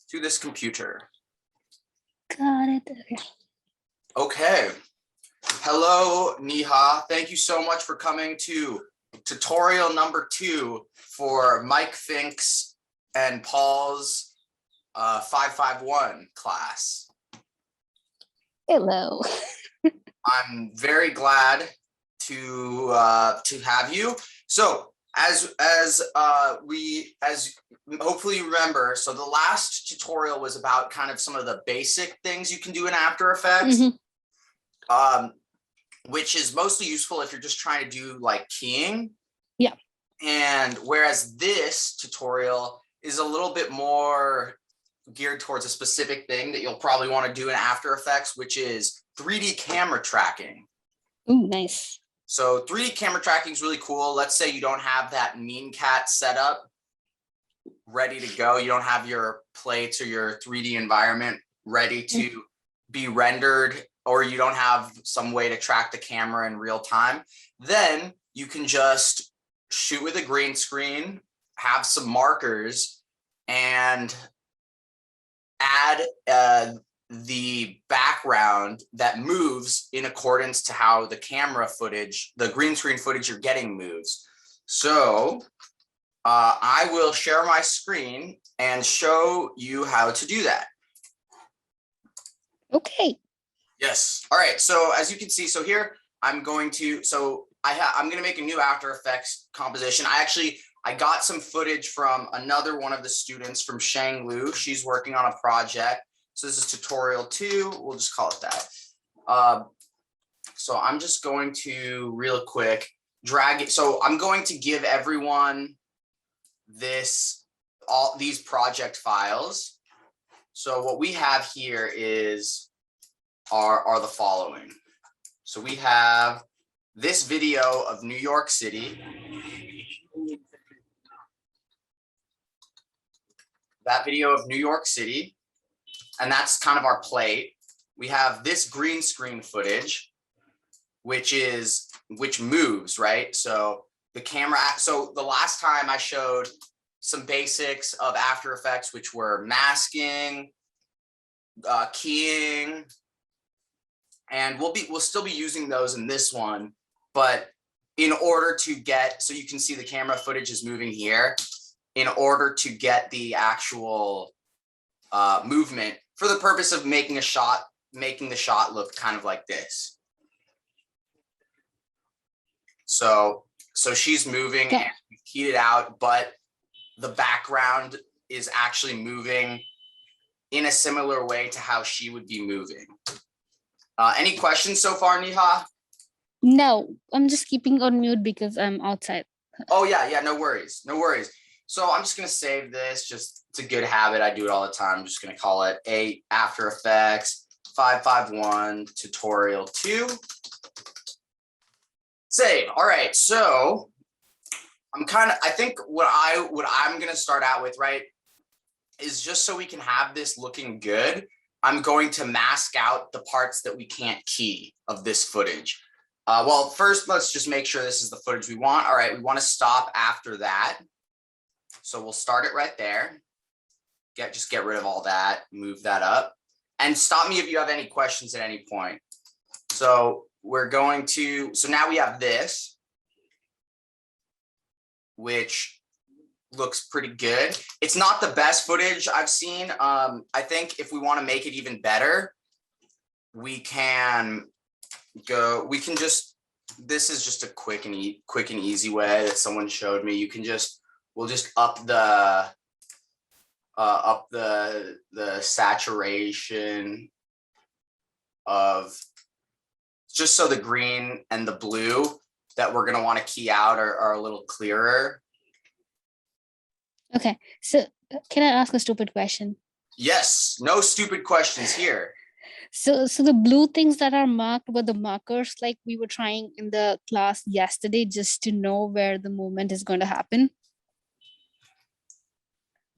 to this computer. Got it. Okay. Okay. Hello, Neha. Thank you so much for coming to tutorial number 2 for Mike Fink's and Paul's 551 class. Hello. I'm very glad to have you. So as hopefully you remember, so the last tutorial was about kind of some of the basic things you can do in After Effects, which is mostly useful if you're just trying to do like keying. Yeah. And whereas this tutorial is a little bit more geared towards a specific thing that you'll probably want to do in After Effects, which is 3D camera tracking. Ooh, nice. So 3D camera tracking is really cool. Let's say you don't have that mean cat set up ready to go. You don't have your plates or your 3D environment ready to be rendered, or you don't have some way to track the camera in real time. Then you can just shoot with a green screen, have some markers, and add the background that moves in accordance to how the camera footage, the green screen footage you're getting moves. So I will share my screen and show you how to do that. Okay. Yes. All right. So as you can see, so here I'm going to, I'm going to make a new After Effects composition. I got some footage from another one of the students from Shang Lu. She's working on a project. So this is tutorial 2. We'll just call it that. So I'm just going to real quick drag it. So I'm going to give everyone all these project files. So what we have here are the following. So we have this video of New York City. That video of New York City. And that's kind of our plate. We have this green screen footage, which moves, right? So the camera, so the last time I showed some basics of After Effects, which were masking, keying, and we'll still be using those in this one, but in order to get, so you can see the camera footage is moving here, in order to get the actual movement for the purpose of making the shot look kind of like this. So she's moving and keyed it out, but the background is actually moving in a similar way to how she would be moving. Any questions so far, Neha? No, I'm just keeping on mute because I'm outside. Oh yeah, no worries. So I'm just gonna save this, it's a good habit, I do it all the time. I'm just gonna call it After Effects 551 tutorial 2. Save. All right, so I think what I'm gonna start out with, right, is just so we can have this looking good, I'm going to mask out the parts that we can't key of this footage. Well, first, let's just make sure this is the footage we want. All right, we want to stop after that. So we'll start it right there. Just get rid of all that, move that up, and stop me if you have any questions at any point. So now we have this, which looks pretty good. It's not the best footage I've seen. I think if we want to make it even better, this is just a quick and easy way that someone showed me. We'll just up the saturation of, just so the green and the blue that we're gonna want to key out are a little clearer. Okay, so can I ask a stupid question? Yes, no stupid questions here. So the blue things that are marked were the markers like we were trying in the class yesterday, just to know where the movement is going to happen.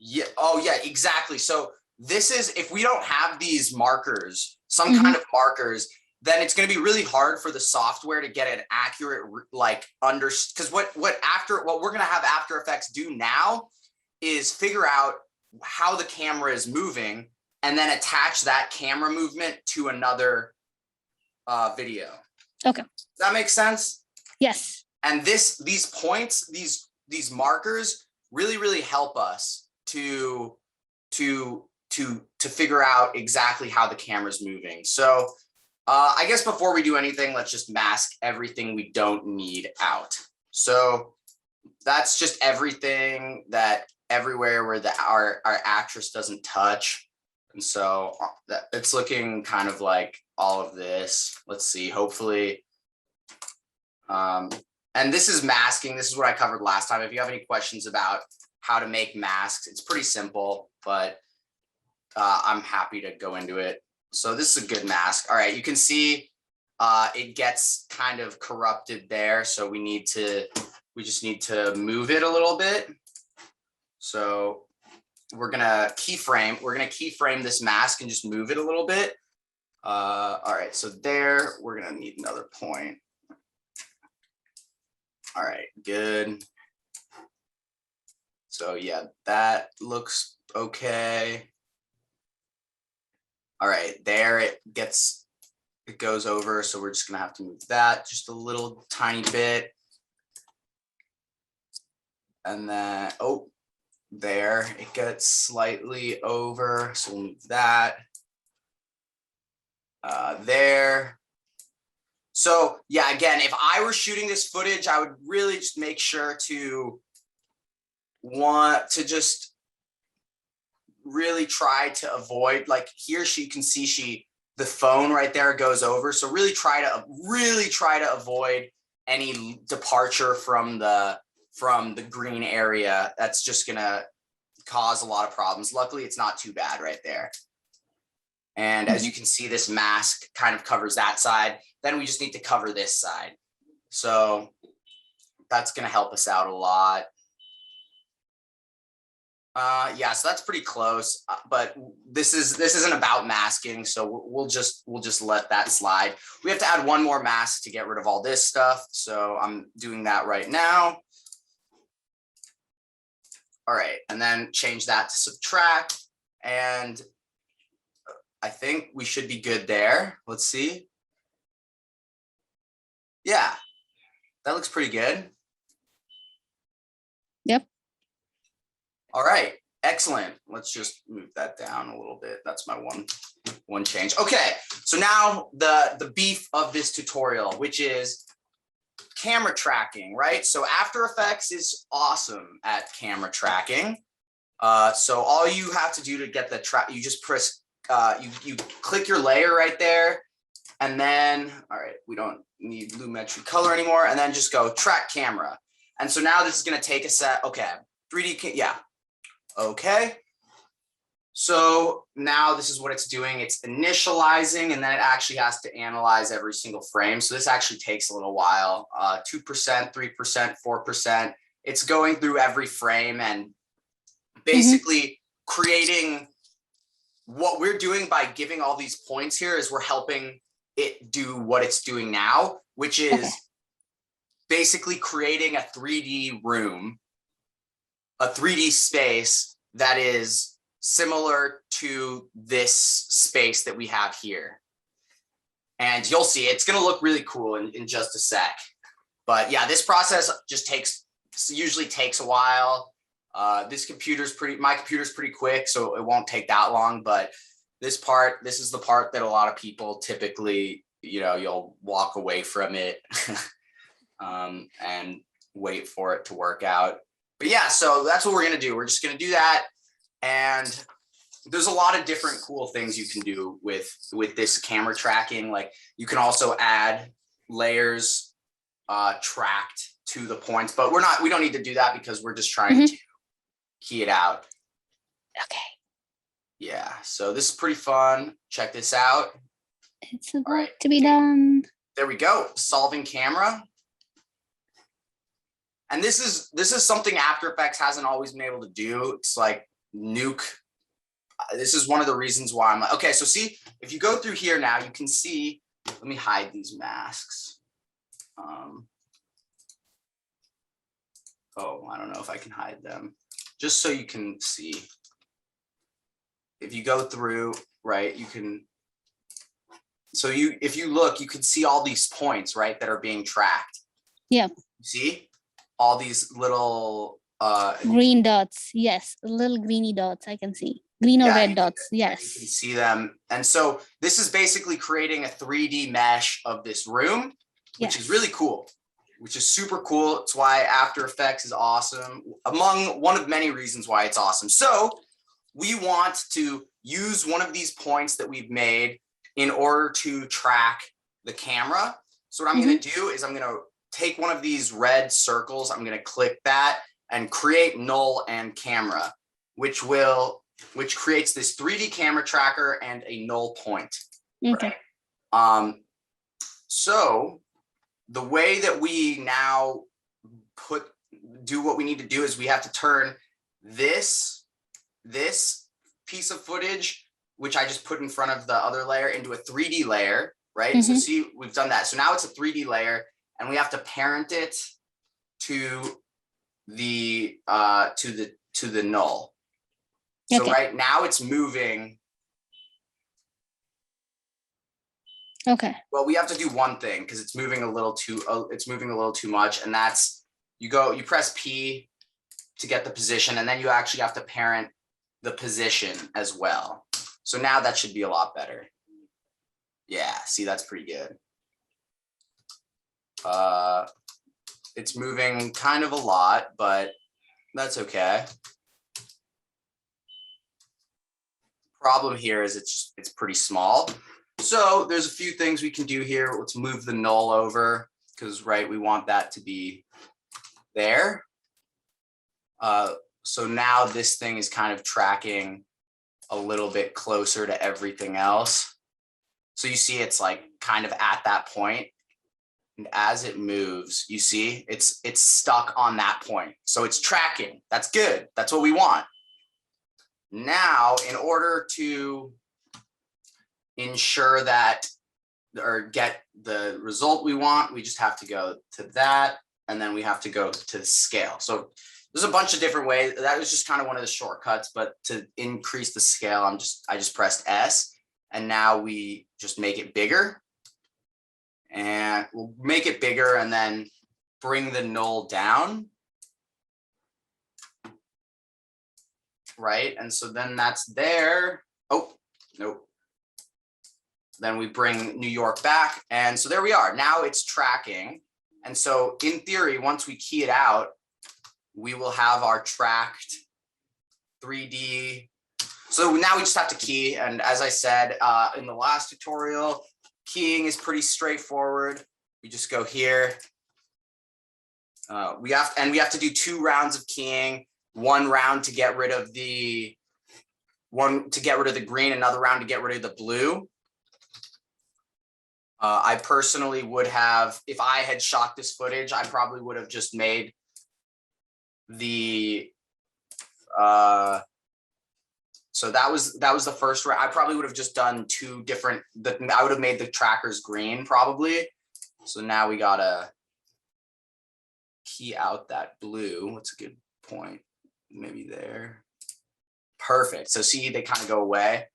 Yeah. Oh yeah, exactly. So this is, if we don't have these markers, some kind of markers, then it's going to be really hard for the software to get an accurate, because what we're going to have After Effects do now is figure out how the camera is moving and then attach that camera movement to another video. Okay. Does that make sense? Yes. And these points, these markers really help us to figure out exactly how the camera's moving. So I guess before we do anything, let's just mask everything we don't need out. So that's just everything that everywhere where our actress doesn't touch. And so it's looking kind of like all of this. Let's see, hopefully. And this is masking. This is what I covered last time. If you have any questions about how to make masks, it's pretty simple, but I'm happy to go into it. So this is a good mask. All right, you can see it gets kind of corrupted there. So we just need to move it a little bit. So we're gonna keyframe this mask and just move it a little bit. All right, so there, we're gonna need another point. All right, good. So yeah, that looks okay. All right, there it goes over. So we're just gonna have to move that just a little tiny bit. And then, oh, there it gets slightly over. So we'll move that. There. So yeah, again, if I were shooting this footage, I would really just make sure to just really try to avoid, like here you can see the phone right there goes over. So really try to avoid any departure from the green area. That's just gonna cause a lot of problems. Luckily, it's not too bad right there. And as you can see, this mask kind of covers that side. Then we just need to cover this side. So that's going to help us out a lot. Yeah, so that's pretty close, but this isn't about masking. So we'll just let that slide. We have to add one more mask to get rid of all this stuff. So I'm doing that right now. All right, and then change that to subtract. And I think we should be good there. Let's see. Yeah, that looks pretty good. Yep. All right, excellent. Let's just move that down a little bit. That's my one change. Okay, so now the beef of this tutorial, which is camera tracking, right? So After Effects is awesome at camera tracking. So all you have to do to get the track, you just press, you click your layer right there, and then, all right, we don't need lumetri color anymore, and then just go track camera. And so now this is gonna take a set, okay, 3D, yeah, okay. So now this is what it's doing. It's initializing, and then it actually has to analyze every single frame. So this actually takes a little while, 2%, 3%, 4%. It's going through every frame and basically creating. What we're doing by giving all these points here is we're helping it do what it's doing now, which is basically creating a 3D room, a 3D space that is similar to this space that we have here. And you'll see it's going to look really cool in just a sec. But yeah, this process usually takes a while. My computer's pretty quick, so it won't take that long. But this is the part that a lot of people typically, you'll walk away from it and wait for it to work out. But yeah, so that's what we're going to do. We're just going to do that. And there's a lot of different cool things you can do with this camera tracking. Like you can also add layers tracked to the points, but we don't need to do that because we're just trying to key it out. Okay. Yeah, so this is pretty fun. Check this out. It's about to be done. There we go. Solving camera. And this is something After Effects hasn't always been able to do. It's like nuke. This is one of the reasons why I'm like, okay, so see, if you go through here now, you can see, let me hide these masks. Oh, I don't know if I can hide them. Just so you can see. if you go through, right, you can, so if you look, you can see all these points, right, that are being tracked. Yeah. See all these little green dots. Yes, little greeny dots I can see. Green or red dots. Yes. You can see them. And so this is basically creating a 3D mesh of this room, which is really cool, which is super cool. It's why After Effects is awesome, among one of many reasons why it's awesome. So we want to use one of these points that we've made in order to track the camera. So what I'm going to do is I'm going to take one of these red circles. I'm going to click that and create null and camera, which creates this 3D camera tracker and a null point. Okay. Right? So the way that we now do what we need to do is we have to turn this piece of footage, which I just put in front of the other layer, into a 3D layer, right? So see, we've done that. So now it's a 3D layer, and we have to parent it to the null. So right now it's moving. Okay. Well, we have to do one thing because it's moving a little too much, and that's you press P to get the position, and then you actually have to parent the position as well. So now that should be a lot better. Yeah, see, that's pretty good. It's moving kind of a lot, but that's okay. Problem here is it's pretty small. So there's a few things we can do here. Let's move the null over because, right, we want that to be there. So now this thing is kind of tracking a little bit closer to everything else. So you see it's like kind of at that point. And as it moves, you see it's stuck on that point. So it's tracking. That's good. That's what we want. Now, in order to ensure that or get the result we want, we just have to go to that, and then we have to go to the scale. So there's a bunch of different ways. That was just kind of one of the shortcuts, but to increase the scale, I just pressed S, and now we just make it bigger. And we'll make it bigger and then bring the null down. Right, and so then that's there. Oh, nope. Then we bring New York back, and so there we are. Now it's tracking, and so in theory, once we key it out, we will have our tracked 3D. So now we just have to key, and as I said in the last tutorial, keying is pretty straightforward. We just go here. We have to do 2 rounds of keying. 1 round to get rid of the green, another round to get rid of the blue. I personally would have, if I had shot this footage, I probably would have just made the so that was the first round. I probably would have just done 2 different, I would have made the trackers green probably. So now we gotta key out that blue. What's a good point? Maybe there. Perfect. So see, they kind of go away.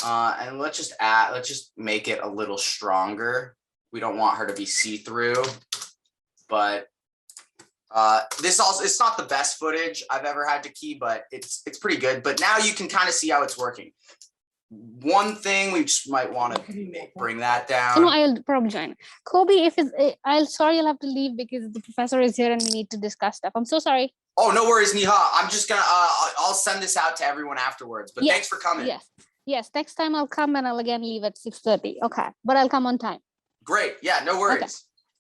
And let's just make it a little stronger. We don't want her to be see-through, but it's not the best footage I've ever had to key, but it's pretty good. But now you can kind of see how it's working. One thing we just might want to bring that down. No, I'll probably join. Kobe, if it's, I'll have to leave because the professor is here and we need to discuss stuff. I'm so sorry. Oh, no worries, Neha. I'm just gonna, I'll send this out to everyone afterwards, but thanks for coming. Yes, next time I'll come and I'll again leave at 6:30. Okay, but I'll come on time. Great, yeah, no worries. Okay.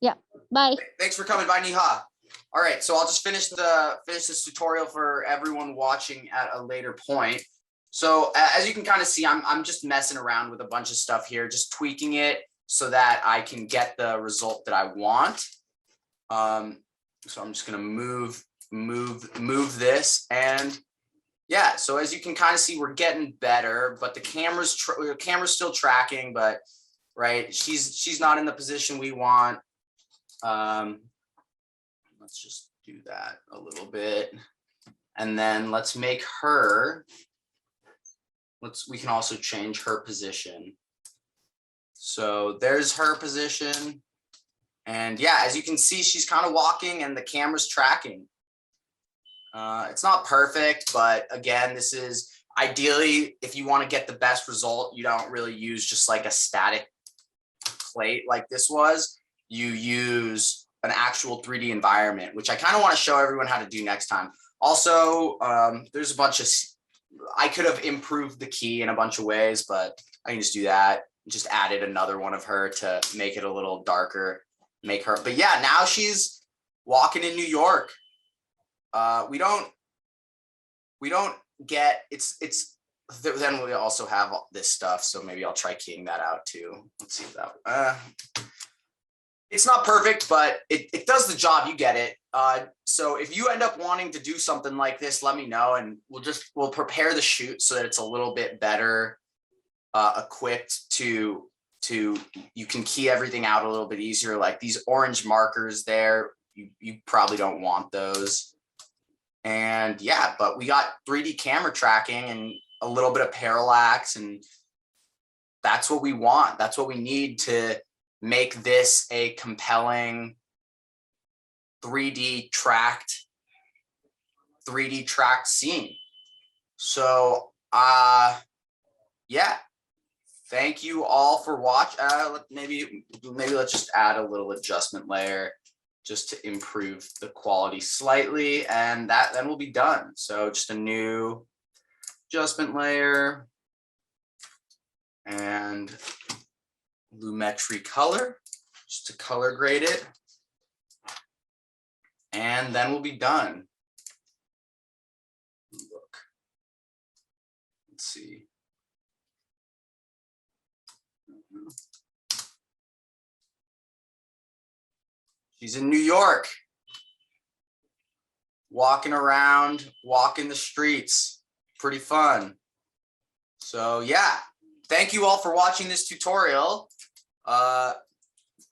Yeah, bye. Thanks for coming, bye, Neha. All right, so I'll just finish this tutorial for everyone watching at a later point. So as you can kind of see, I'm just messing around with a bunch of stuff here, just tweaking it so that I can get the result that I want. So I'm just gonna move this, and yeah, so as you can kind of see, we're getting better, but the camera's still tracking, but right, she's not in the position we want. Let's just do that a little bit, and then let's make her we can also change her position. So there's her position. And yeah, as you can see, she's kind of walking and the camera's tracking. It's not perfect, but again, this is ideally, if you want to get the best result, you don't really use just like a static plate like this was. You use an actual 3D environment, which I kind of want to show everyone how to do next time. Also, there's a bunch of, I could have improved the key in a bunch of ways, but I can just do that. Just added another one of her to make it a little darker, make her, but yeah, now she's walking in New York. We don't get, then we also have this stuff. So maybe I'll try keying that out too. Let's see if that, it's not perfect, but it does the job. You get it. So if you end up wanting to do something like this, let me know, and we'll prepare the shoot so that it's a little bit better equipped to you can key everything out a little bit easier. Like these orange markers there, you probably don't want those. And yeah, but we got 3D camera tracking and a little bit of parallax, and that's what we want. That's what we need to make this a compelling 3D tracked scene. So yeah, thank you all for watching. Maybe let's just add a little adjustment layer just to improve the quality slightly, and then we'll be done. So just a new adjustment layer and Lumetri color, just to color grade it, and then we'll be done. Look, let's see. She's in New York, walking around, walking the streets. Pretty fun. So yeah, thank you all for watching this tutorial. I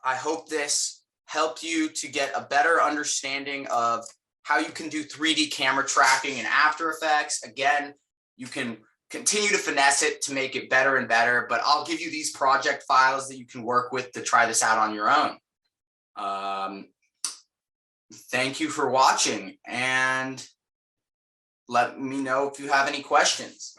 hope this helped you to get a better understanding of how you can do 3D camera tracking in After Effects. Again, you can continue to finesse it to make it better and better, but I'll give you these project files that you can work with to try this out on your own. Thank you for watching, and let me know if you have any questions.